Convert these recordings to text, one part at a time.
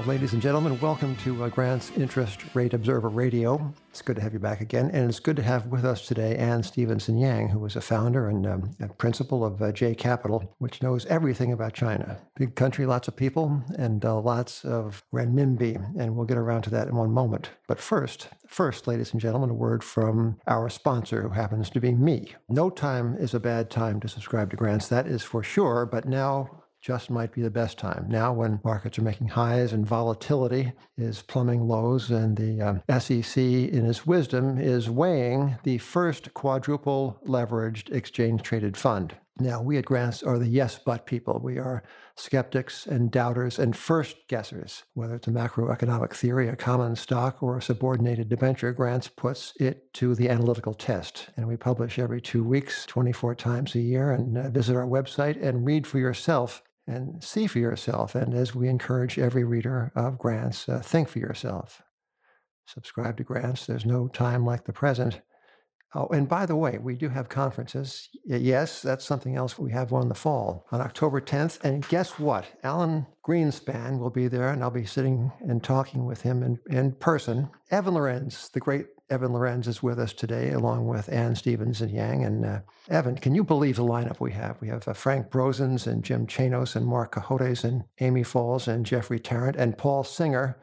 Ladies and gentlemen, welcome to Grant's Interest Rate Observer Radio. It's good to have you back again, and it's good to have with us today Anne-Stevenson-Yang, who is a founder and principal of J Capital, which knows everything about China. Big country, lots of people, and lots of renminbi, and we'll get around to that in one moment. But first, ladies and gentlemen, a word from our sponsor, who happens to be me. No time is a bad time to subscribe to Grants, that is for sure, but now just might be the best time. Now when markets are making highs and volatility is plumbing lows, and the SEC, in its wisdom, is weighing the first quadruple leveraged exchange-traded fund. Now, we at Grants are the yes but people. We are skeptics and doubters and first guessers. Whether it's a macroeconomic theory, a common stock, or a subordinated debenture, Grants puts it to the analytical test. And we publish every 2 weeks, 24 times a year, and visit our website and read for yourself and see for yourself. And as we encourage every reader of Grants, think for yourself. Subscribe to Grants. There's no time like the present. Oh, and by the way, we do have conferences. Yes, that's something else. We have one in the fall on October 10th. And guess what? Alan Greenspan will be there, and I'll be sitting and talking with him in person. Evan Lorenz, the great Evan Lorenz, is with us today, along with Anne-Stevenson-Yang. And Evan, can you believe the lineup we have? We have Frank Brozens and Jim Chanos and Mark Cahotes and Amy Falls and Jeffrey Tarrant and Paul Singer.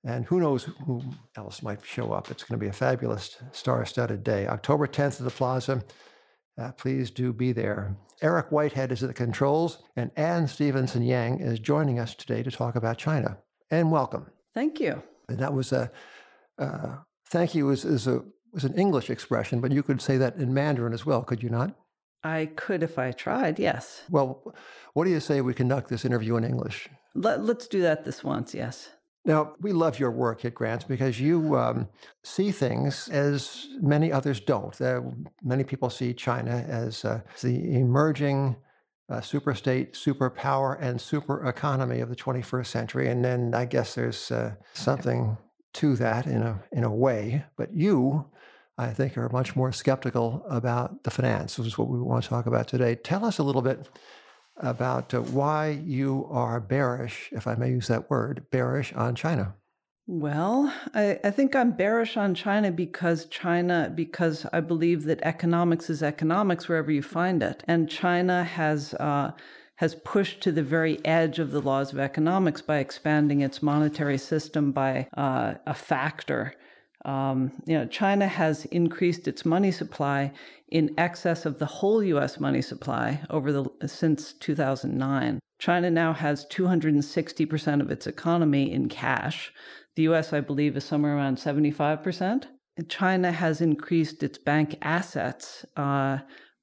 And who knows who else might show up. It's going to be a fabulous star-studded day. October 10th at the Plaza. Please do be there. Eric Whitehead is at the controls, and Anne-Stevenson-Yang is joining us today to talk about China. And welcome. Thank you. And that was thank you was an English expression, but you could say that in Mandarin as well, could you not? I could if I tried, yes. Well, what do you say we conduct this interview in English? Let's do that this once, yes. Now, we love your work at Grants because you see things as many others don't. Many people see China as the emerging superstate, superpower, and super economy of the 21st century. And then I guess there's something to that in a way. But you, I think, are much more skeptical about the finance, which is what we want to talk about today. Tell us a little bit about why you are bearish, if I may use that word, bearish on China. Well, I think I'm bearish on China because I believe that economics is economics wherever you find it. And China has pushed to the very edge of the laws of economics by expanding its monetary system by a factor. China has increased its money supply in excess of the whole U.S. money supply since 2009. China now has 260% of its economy in cash. The U.S., I believe, is somewhere around 75%. China has increased its bank assets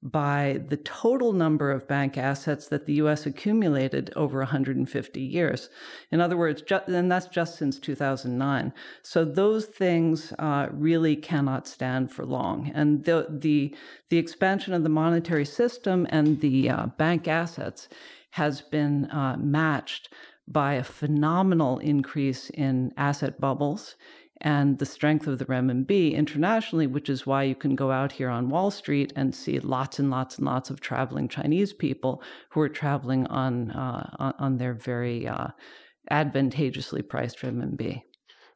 by the total number of bank assets that the U.S. accumulated over 150 years. In other words, and that's just since 2009. So those things really cannot stand for long. And the expansion of the monetary system and the bank assets has been matched by a phenomenal increase in asset bubbles and the strength of the renminbi internationally, which is why you can go out here on Wall Street and see lots and lots and lots of traveling Chinese people who are traveling on their very advantageously priced renminbi.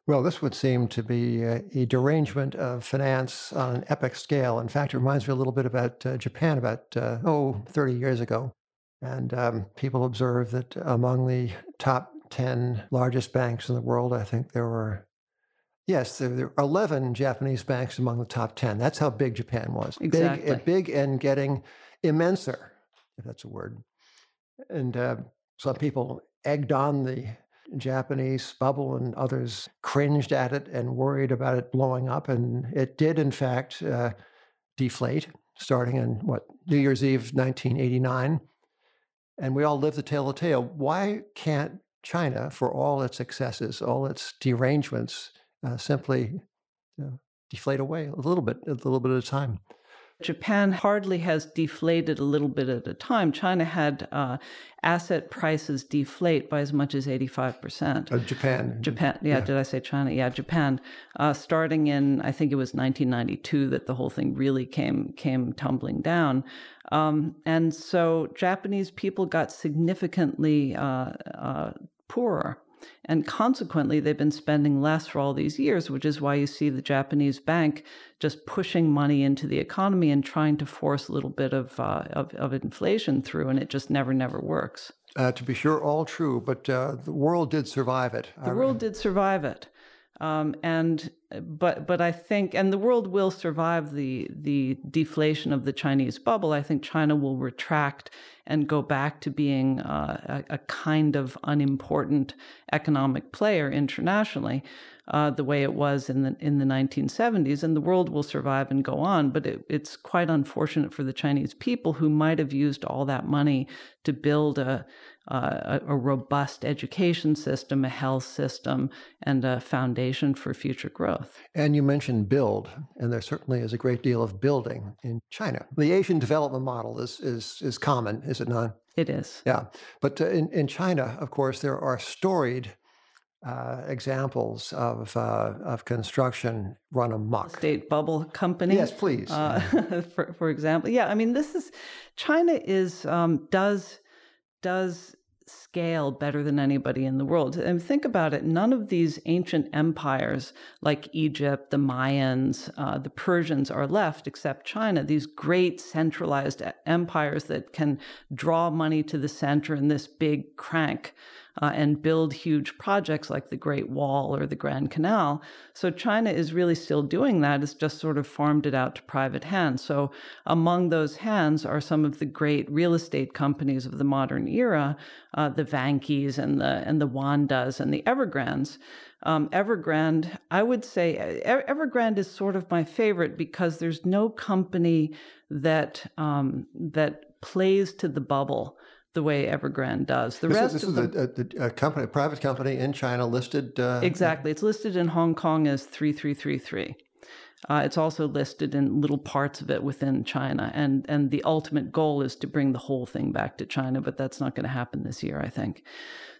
Well, this would seem to be a derangement of finance on an epic scale. In fact, it reminds me a little bit about Japan about 30 years ago. And people observed that among the top 10 largest banks in the world, I think there were 11 Japanese banks among the top 10. That's how big Japan was. Exactly. Big and getting immenser, if that's a word. And some people egged on the Japanese bubble, and others cringed at it and worried about it blowing up. And it did, in fact, deflate, starting in, New Year's Eve, 1989. And we all lived to tell the tale. Why can't China, for all its successes, all its derangements, simply deflate away a little bit at a time? Japan hardly has deflated a little bit at a time. China had asset prices deflate by as much as 85%. Japan. Yeah, did I say China? Yeah, Japan. Starting in, I think it was 1992 that the whole thing really came tumbling down. And so Japanese people got significantly poorer. And consequently, they've been spending less for all these years, which is why you see the Japanese bank just pushing money into the economy and trying to force a little bit of inflation through, and it just never works. To be sure, all true, but the world did survive it. The world did survive it. But I think, and the world will survive the deflation of the Chinese bubble. I think China will retract and go back to being a kind of unimportant economic player internationally, the way it was in the 1970s. And the world will survive and go on. But it's quite unfortunate for the Chinese people who might have used all that money to build a robust education system, a health system, and a foundation for future growth. And you mentioned build, and there certainly is a great deal of building in China. The Asian development model is common, is it not? It is. Yeah. But in China, of course, there are storied examples of construction run amok. State bubble companies. Yes, please. For example. Yeah, I mean, China does scale better than anybody in the world. And think about it, none of these ancient empires like Egypt, the Mayans, the Persians are left except China, these great centralized empires that can draw money to the center in this big crank and build huge projects like the Great Wall or the Grand Canal. So China is really still doing that. It's just sort of farmed it out to private hands. So among those hands are some of the great real estate companies of the modern era, the Vanke's and the Wandas and the Evergrandes. Evergrande, I would say, Evergrande is sort of my favorite because there's no company that plays to the bubble the way Evergrande does. This is a company, a private company in China listed. Exactly. It's listed in Hong Kong as 3333. It's also listed in little parts of it within China. And the ultimate goal is to bring the whole thing back to China, but that's not going to happen this year, I think.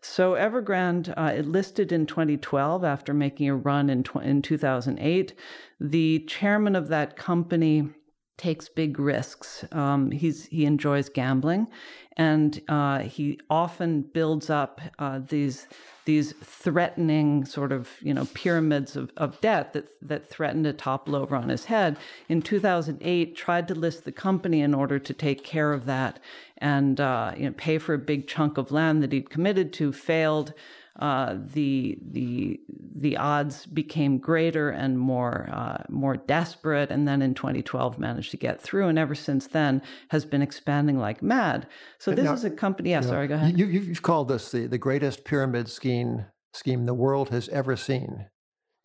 So Evergrande, it listed in 2012 after making a run in 2008. The chairman of that company takes big risks. He enjoys gambling, and he often builds up these threatening sort of pyramids of debt that threaten to topple over on his head. In 2008, tried to list the company in order to take care of that and pay for a big chunk of land that he'd committed to. Failed. The odds became greater and more desperate, and then in 2012 managed to get through, and ever since then has been expanding like mad. So this is a company. Yeah, sorry, go ahead. You've called this the greatest pyramid scheme the world has ever seen.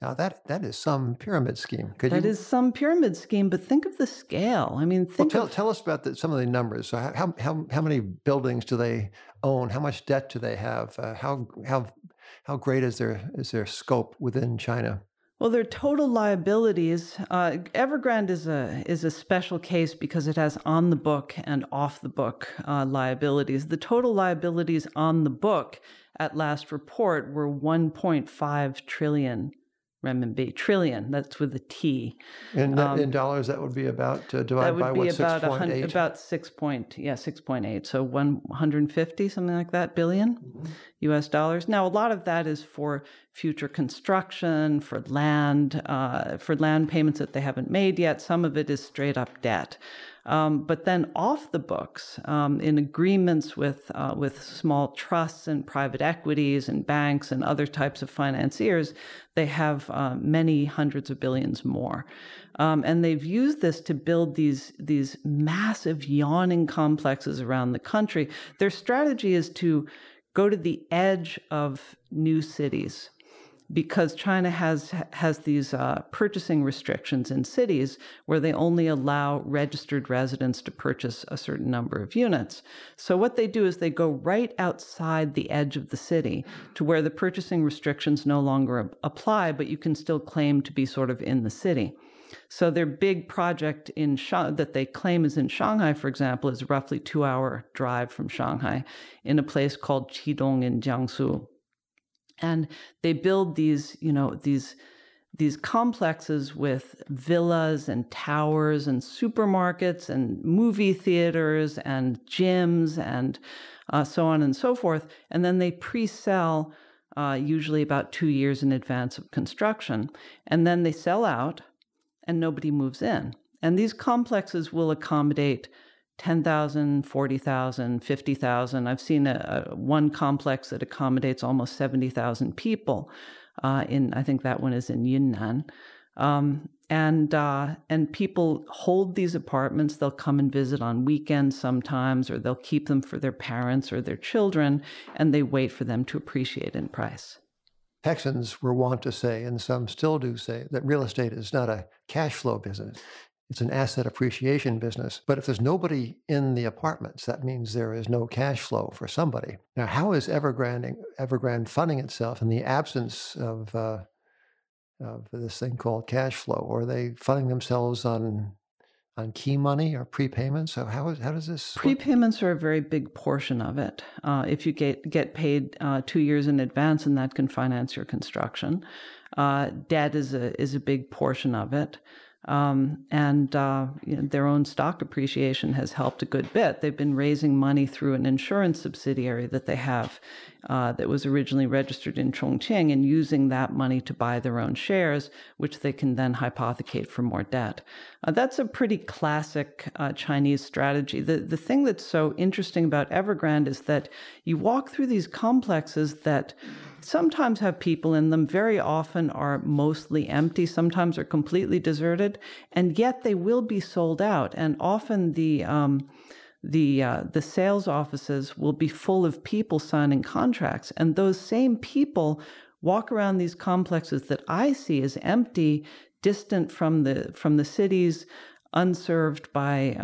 Now that is some pyramid scheme. That is some pyramid scheme, but think of the scale. I mean, tell us about some of the numbers. So how many buildings do they own? How much debt do they have? How great is their scope within China? Well, their total liabilities. Evergrande is a special case because it has on the book and off the book liabilities. The total liabilities on the book at last report were 1.5 trillion renminbi. Trillion, that's with a T. In dollars, that would be about divided by what, 6.8? About 6.8. So 150, something like that, billion US dollars. Now, a lot of that is for future construction, for land payments that they haven't made yet. Some of it is straight up debt. But then off the books, in agreements with small trusts and private equities and banks and other types of financiers, they have many hundreds of billions more. And they've used this to build these massive yawning complexes around the country. Their strategy is to go to the edge of new cities, because China has these purchasing restrictions in cities where they only allow registered residents to purchase a certain number of units. So what they do is they go right outside the edge of the city to where the purchasing restrictions no longer apply, but you can still claim to be sort of in the city. So their big project that they claim is in Shanghai, for example, is a roughly 2-hour drive from Shanghai in a place called Qidong in Jiangsu. And they build these complexes with villas and towers and supermarkets and movie theaters and gyms and so on and so forth. And then they pre-sell usually about 2 years in advance of construction. And then they sell out and nobody moves in. And these complexes will accommodate 10,000, 40,000, 50,000. I've seen one complex that accommodates almost 70,000 people. I think that one is in Yunnan. And people hold these apartments. They'll come and visit on weekends sometimes, or they'll keep them for their parents or their children, and they wait for them to appreciate in price. Texans were wont to say, and some still do say, that real estate is not a cash flow business. It's an asset appreciation business. But if there's nobody in the apartments, that means there is no cash flow for somebody. Now, how is Evergrande funding itself in the absence of this thing called cash flow? Or are they funding themselves on key money or prepayments? So how does this work? Prepayments are a very big portion of it. If you get paid 2 years in advance, and that can finance your construction. Debt is a big portion of it. Their own stock appreciation has helped a good bit. They've been raising money through an insurance subsidiary that they have that was originally registered in Chongqing, and using that money to buy their own shares, which they can then hypothecate for more debt. That's a pretty classic Chinese strategy. The thing that's so interesting about Evergrande is that you walk through these complexes that sometimes have people in them, very often are mostly empty, sometimes are completely deserted, and yet they will be sold out. And often the sales offices will be full of people signing contracts, and those same people walk around these complexes that I see as empty, distant from the cities, unserved by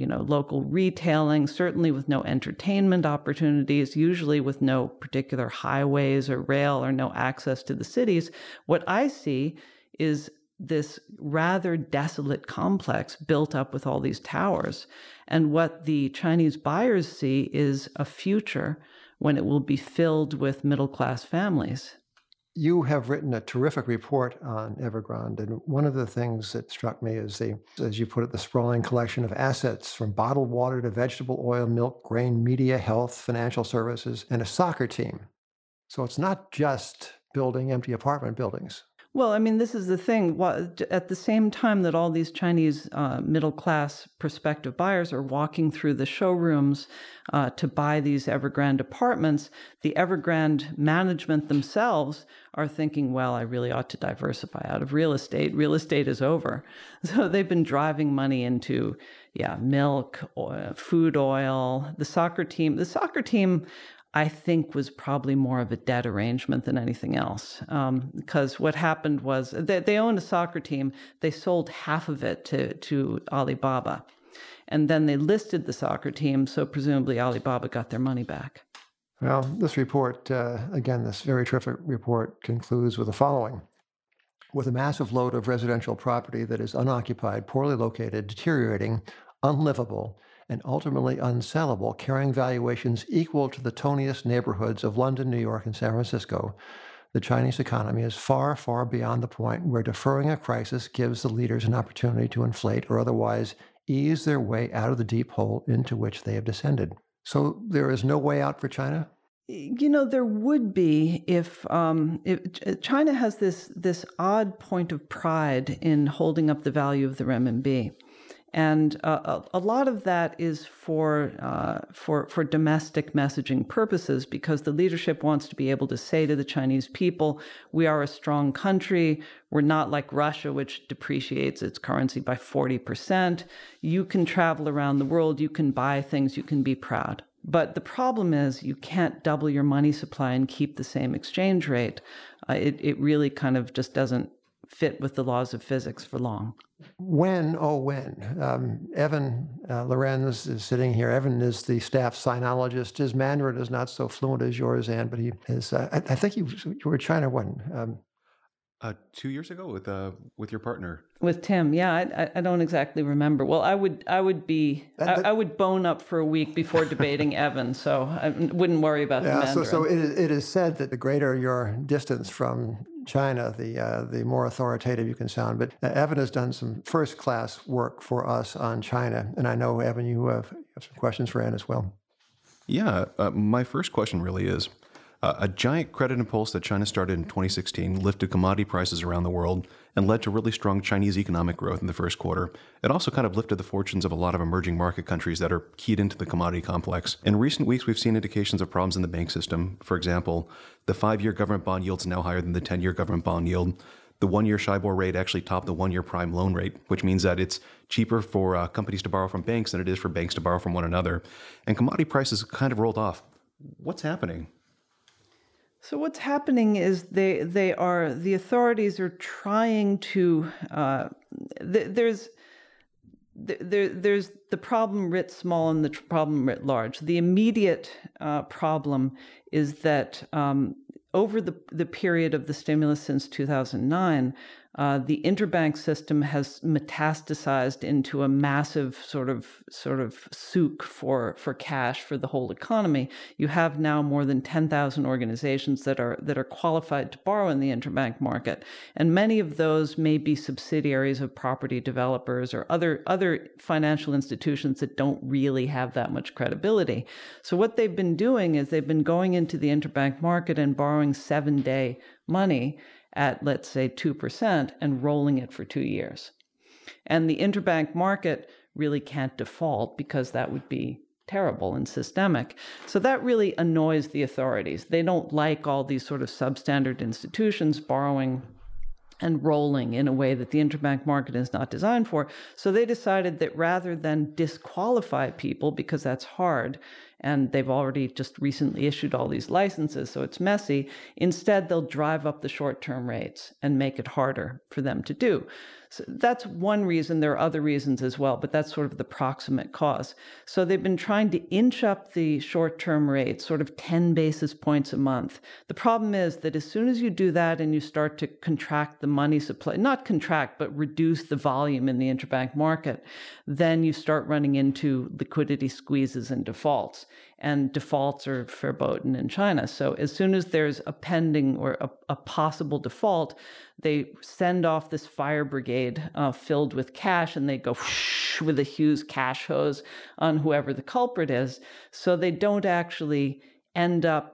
local retailing, certainly with no entertainment opportunities, usually with no particular highways or rail or no access to the cities. What I see is this rather desolate complex built up with all these towers. And what the Chinese buyers see is a future when it will be filled with middle-class families. You have written a terrific report on Evergrande, and one of the things that struck me is as you put it, the sprawling collection of assets from bottled water to vegetable oil, milk, grain, media, health, financial services, and a soccer team. So it's not just building empty apartment buildings. Well, I mean, this is the thing. At the same time that all these Chinese middle-class prospective buyers are walking through the showrooms to buy these Evergrande apartments, the Evergrande management themselves are thinking, well, I really ought to diversify out of real estate. Real estate is over. So they've been driving money into, milk, food oil, the soccer team. The soccer team, I think, was probably more of a debt arrangement than anything else. Because what happened was they owned a soccer team. They sold half of it to Alibaba. And then they listed the soccer team, so presumably Alibaba got their money back. Well, this report, again, this very terrific report concludes with the following. With a massive load of residential property that is unoccupied, poorly located, deteriorating, unlivable, and ultimately unsellable, carrying valuations equal to the toniest neighborhoods of London, New York, and San Francisco, the Chinese economy is far, far beyond the point where deferring a crisis gives the leaders an opportunity to inflate or otherwise ease their way out of the deep hole into which they have descended. So there is no way out for China? There would be if China has this odd point of pride in holding up the value of the renminbi. And a lot of that is for domestic messaging purposes, because the leadership wants to be able to say to the Chinese people, we are a strong country. We're not like Russia, which depreciates its currency by 40%. You can travel around the world. You can buy things. You can be proud. But the problem is you can't double your money supply and keep the same exchange rate. It really kind of just doesn't fit with the laws of physics for long. When? Evan Lorenz is sitting here. Evan is the staff sinologist. His Mandarin is not so fluent as yours, Anne, but he is. I think you were in China when? 2 years ago with your partner. With Tim, yeah, I don't exactly remember. Well, I would bone up for a week before debating Evan, so I wouldn't worry about the Mandarin. So it is said that the greater your distance from China, the more authoritative you can sound. But Evan has done some first-class work for us on China, and I know, Evan, you have some questions for Anne as well. Yeah, my first question really is, A giant credit impulse that China started in 2016 lifted commodity prices around the world and led to really strong Chinese economic growth in the first quarter. It also kind of lifted the fortunes of a lot of emerging market countries that are keyed into the commodity complex. In recent weeks, we've seen indications of problems in the bank system. For example, the 5-year government bond yield is now higher than the 10-year government bond yield. The 1-year SHIBOR rate actually topped the 1-year prime loan rate, which means that it's cheaper for companies to borrow from banks than it is for banks to borrow from one another. And commodity prices kind of rolled off. What's happening? So what's happening is the authorities are trying to there's the problem writ small and the problem writ large. The immediate problem is that over the period of the stimulus since 2009, the interbank system has metastasized into a massive sort of souk for cash for the whole economy. You have now more than 10,000 organizations that are qualified to borrow in the interbank market, and many of those may be subsidiaries of property developers or other financial institutions that don't really have that much credibility. So what they've been doing is they've been going into the interbank market and borrowing 7-day money at, let's say, 2% and rolling it for 2 years. And the interbank market really can't default because that would be terrible and systemic. So that really annoys the authorities. They don't like all these sort of substandard institutions borrowing and rolling in a way that the interbank market is not designed for. So they decided that rather than disqualify people, because that's hard, and they've already just recently issued all these licenses, so it's messy, instead they'll drive up the short-term rates and make it harder for them to do. So that's one reason. There are other reasons as well, but that's sort of the proximate cause. So they've been trying to inch up the short-term rates, sort of 10 basis points a month. The problem is that as soon as you do that and you start to contract the money supply, not contract, but reduce the volume in the interbank market, then you start running into liquidity squeezes and defaults. And defaults are verboten in China. So as soon as there's a pending or a possible default, they send off this fire brigade filled with cash, and they go whoosh with a huge cash hose on whoever the culprit is. So they don't actually end up,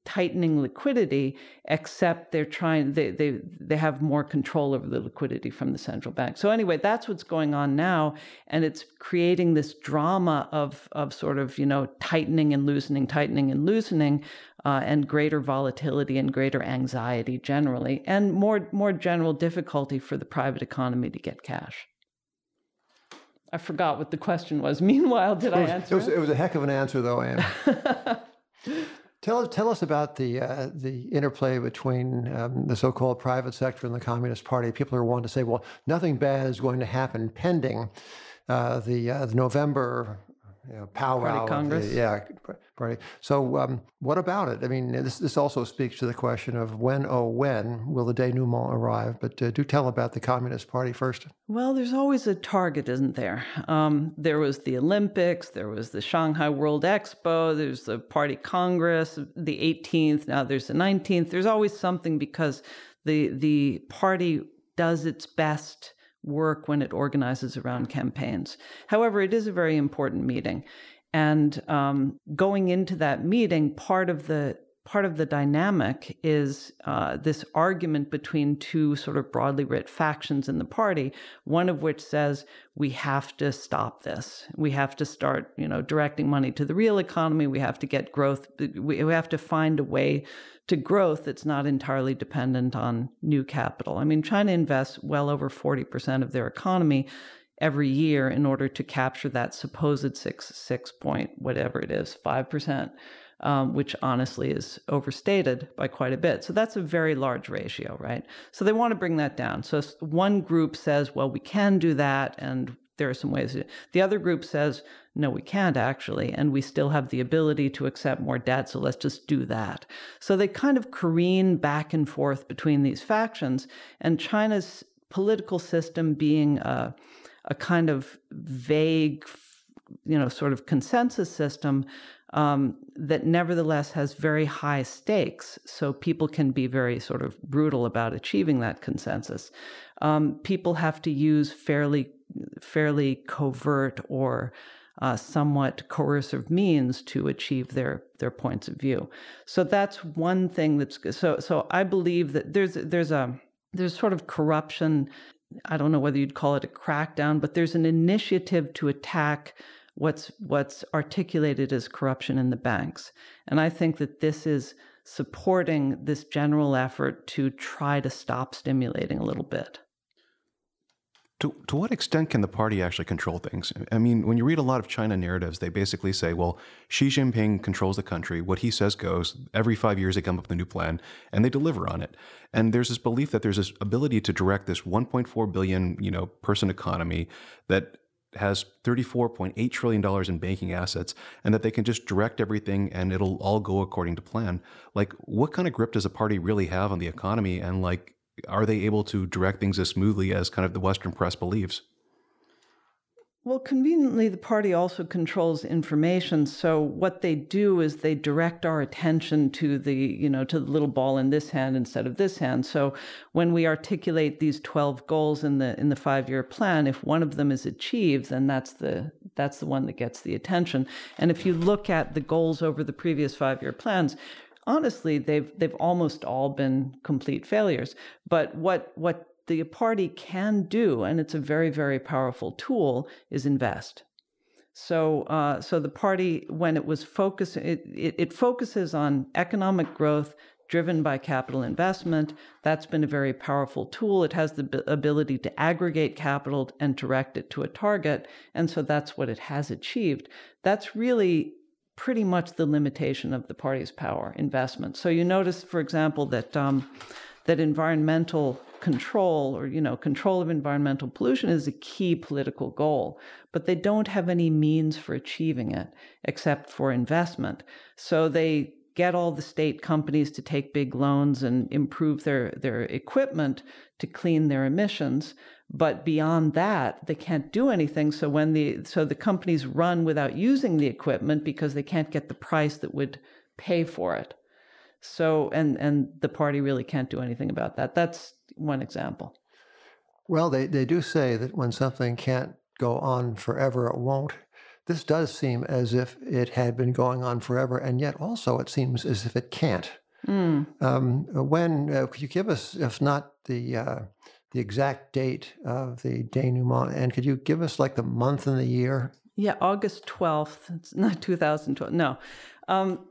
tightening liquidity, except they're trying, they have more control over the liquidity from the central bank. So anyway, that's what's going on now. And it's creating this drama of sort of, tightening and loosening, and greater volatility and greater anxiety generally, and more general difficulty for the private economy to get cash. I forgot what the question was. Meanwhile, did I answer it? It was a heck of an answer, though, Anne. Tell us about the interplay between the so-called private sector and the Communist Party. People are wanting to say, well, nothing bad is going to happen pending the November powwow. Party Congress. Party. So what about it? I mean, this also speaks to the question of when will the denouement arrive? But do tell about the Communist Party first. Well, there's always a target, isn't there? There was the Olympics, there was the Shanghai World Expo, there's the Party Congress, the 18th, now there's the 19th. There's always something because the party does its best work when it organizes around campaigns. However, it is a very important meeting. And going into that meeting, part of the dynamic is this argument between two sort of broadly writ factions in the party, one of which says, we have to stop this. We have to start, directing money to the real economy. We have to get growth. We have to find a way to growth that's not entirely dependent on new capital. I mean, China invests well over 40% of their economy every year in order to capture that supposed 6 point, whatever it is, 5%. Which honestly is overstated by quite a bit. So that's a very large ratio, right? So they want to bring that down. So one group says, well, we can do that, and there are some ways to do it. The other group says, no, we can't actually, and we still have the ability to accept more debt, so let's just do that. So they kind of careen back and forth between these factions, and China's political system being a kind of vague, sort of consensus system, that nevertheless has very high stakes, so people can be very sort of brutal about achieving that consensus. People have to use fairly covert or somewhat coercive means to achieve their points of view. So that's one thing that's so I believe that there's sort of corruption. I don't know whether you'd call it a crackdown, but there's an initiative to attack what's articulated as corruption in the banks. And I think that this is supporting this general effort to try to stop stimulating a little bit. To what extent can the party actually control things? I mean, when you read a lot of China narratives, they basically say, well, Xi Jinping controls the country. What he says goes. Every 5 years, they come up with a new plan, and they deliver on it. And there's this belief that there's this ability to direct this 1.4 billion, person economy that has $34.8 trillion in banking assets, and that they can just direct everything and it'll all go according to plan. Like, what kind of grip does a party really have on the economy? And are they able to direct things as smoothly as kind of the Western press believes? Well, conveniently, the party also controls information. So what they do is they direct our attention to the little ball in this hand instead of this hand. So when we articulate these 12 goals in the 5-year plan, if one of them is achieved, then that's the one that gets the attention. And if you look at the goals over the previous 5-year plans, honestly, they've almost all been complete failures. But what the party can do, and it's a very, very powerful tool, is invest. So the party, when it was it focuses on economic growth driven by capital investment. That's been a very powerful tool. It has the ability to aggregate capital and direct it to a target, and so that's what it has achieved. That's really pretty much the limitation of the party's power, investment. So you notice, for example, that environmental control or control of environmental pollution is a key political goal, but they don't have any means for achieving it except for investment. So they get all the state companies to take big loans and improve their equipment to clean their emissions, but beyond that they can't do anything. So the companies run without using the equipment because they can't get the price that would pay for it. So, and the party really can't do anything about that. That's one example. Well, they do say that when something can't go on forever, it won't. This does seem as if it had been going on forever, and yet also it seems as if it can't. Could you give us, if not the exact date of the denouement, and could you give us like the month and the year? Yeah, August 12th. It's not 2012. No.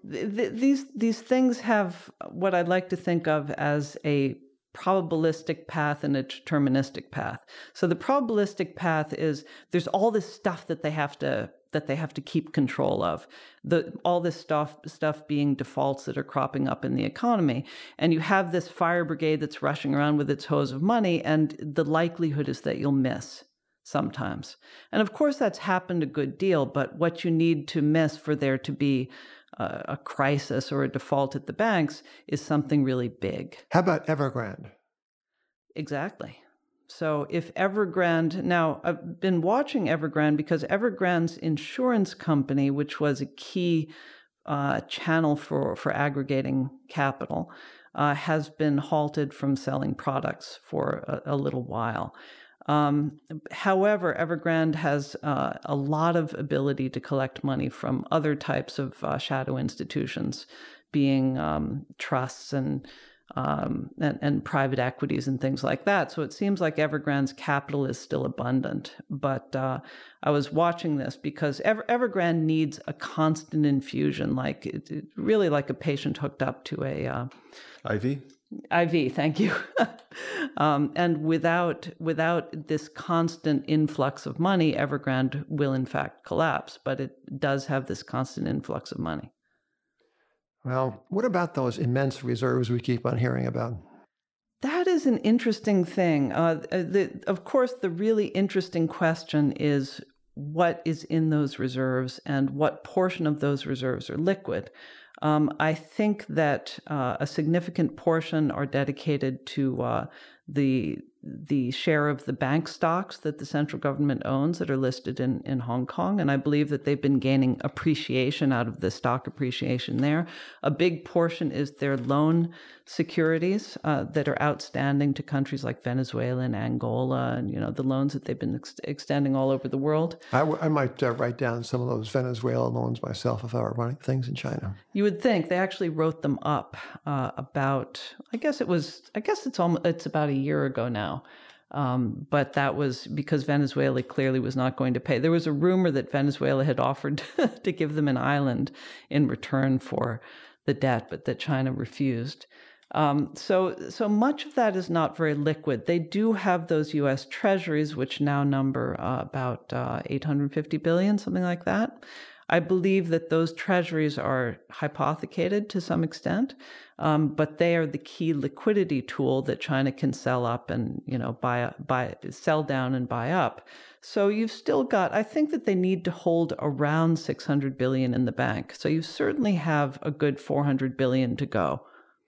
These things have what I'd like to think of as a probabilistic path and a deterministic path. So the probabilistic path is there's all this stuff that they have to keep control of. All this stuff being defaults that are cropping up in the economy. And you have this fire brigade that's rushing around with its hose of money, and the likelihood is that you'll miss sometimes. And of course that's happened a good deal, but what you need to miss for there to be a crisis or a default at the banks is something really big. How about Evergrande? Exactly. So if Evergrande, now I've been watching Evergrande because Evergrande's insurance company, which was a key channel for aggregating capital, has been halted from selling products for a little while. However, Evergrande has a lot of ability to collect money from other types of shadow institutions, being trusts and private equities and things like that. So it seems like Evergrande's capital is still abundant. But I was watching this because Evergrande needs a constant infusion, really like a patient hooked up to a IV, thank you. And without this constant influx of money, Evergrande will in fact collapse, but it does have this constant influx of money. Well, what about those immense reserves we keep on hearing about? That is an interesting thing. Of course, the really interesting question is what is in those reserves and what portion of those reserves are liquid. I think that a significant portion are dedicated to the the share of the bank stocks that the central government owns that are listed in Hong Kong. And I believe that they've been gaining appreciation out of the stock appreciation there. A big portion is their loan securities that are outstanding to countries like Venezuela and Angola, and the loans that they've been extending all over the world. I might write down some of those Venezuela loans myself if I were running things in China. You would think they actually wrote them up about, it's about a year ago now. But that was because Venezuela clearly was not going to pay. There was a rumor that Venezuela had offered to give them an island in return for the debt, but that China refused. So much of that is not very liquid. They do have those U.S. treasuries, which now number about $850 billion, something like that. I believe that those treasuries are hypothecated to some extent, but they are the key liquidity tool that China can sell up and sell down and buy up. So you've still got, I think that they need to hold around $600 billion in the bank. So you certainly have a good $400 billion to go.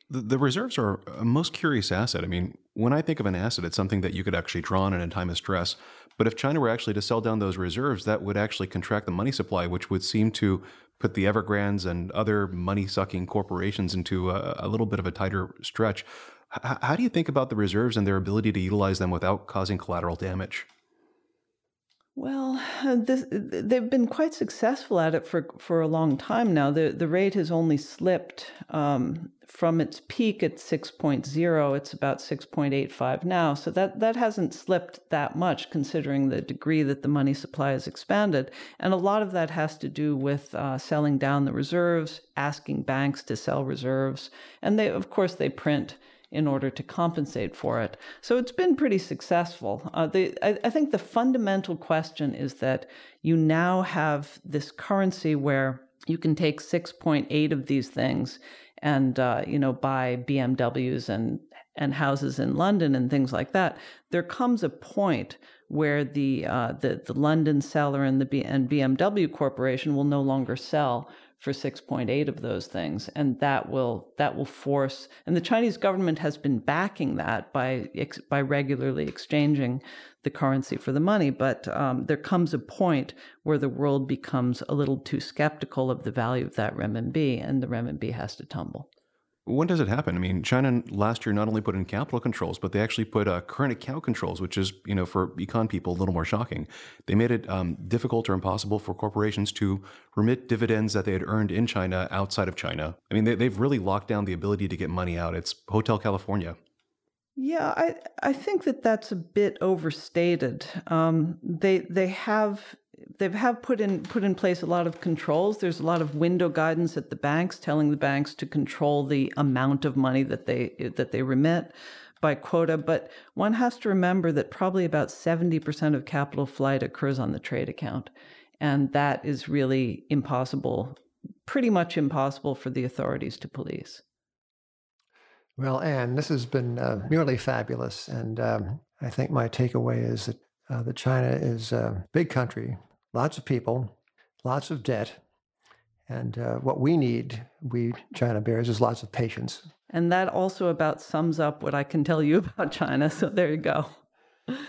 The reserves are a most curious asset. I mean, when I think of an asset, it's something that you could actually draw on in a time of stress. But if China were actually to sell down those reserves, that would actually contract the money supply, which would seem to put the Evergrandes and other money-sucking corporations into a little bit of a tighter stretch. How do you think about the reserves and their ability to utilize them without causing collateral damage? Well, they've been quite successful at it for a long time now. The rate has only slipped from its peak at 6.0. It's about 6.85 now. So that hasn't slipped that much considering the degree that the money supply has expanded. And a lot of that has to do with selling down the reserves, asking banks to sell reserves. And of course, they print in order to compensate for it. So it's been pretty successful. I think the fundamental question is that you now have this currency where you can take 6.8 of these things and buy BMWs and houses in London and things like that. There comes a point where the London seller and BMW Corporation will no longer sell for 6.8 of those things, and that will force. And the Chinese government has been backing that by regularly exchanging the currency for the money. But there comes a point where the world becomes a little too skeptical of the value of that renminbi, and the renminbi has to tumble. When does it happen? I mean, China last year not only put in capital controls, but they actually put current account controls, which is, for econ people, a little more shocking. They made it difficult or impossible for corporations to remit dividends that they had earned in China outside of China. I mean, they've really locked down the ability to get money out. It's Hotel California. Yeah, I think that's a bit overstated. They have put in place a lot of controls. There's a lot of window guidance at the banks, telling the banks to control the amount of money that they remit by quota. But one has to remember that probably about 70% of capital flight occurs on the trade account, and that is really impossible, pretty much impossible for the authorities to police. Well, Anne, this has been merely fabulous, and I think my takeaway is that China is a big country, lots of people, lots of debt, and what we need, we China bears, is lots of patience. And that also about sums up what I can tell you about China, so there you go.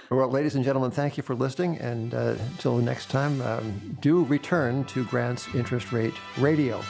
Well, ladies and gentlemen, thank you for listening, and until next time, do return to Grant's Interest Rate Radio.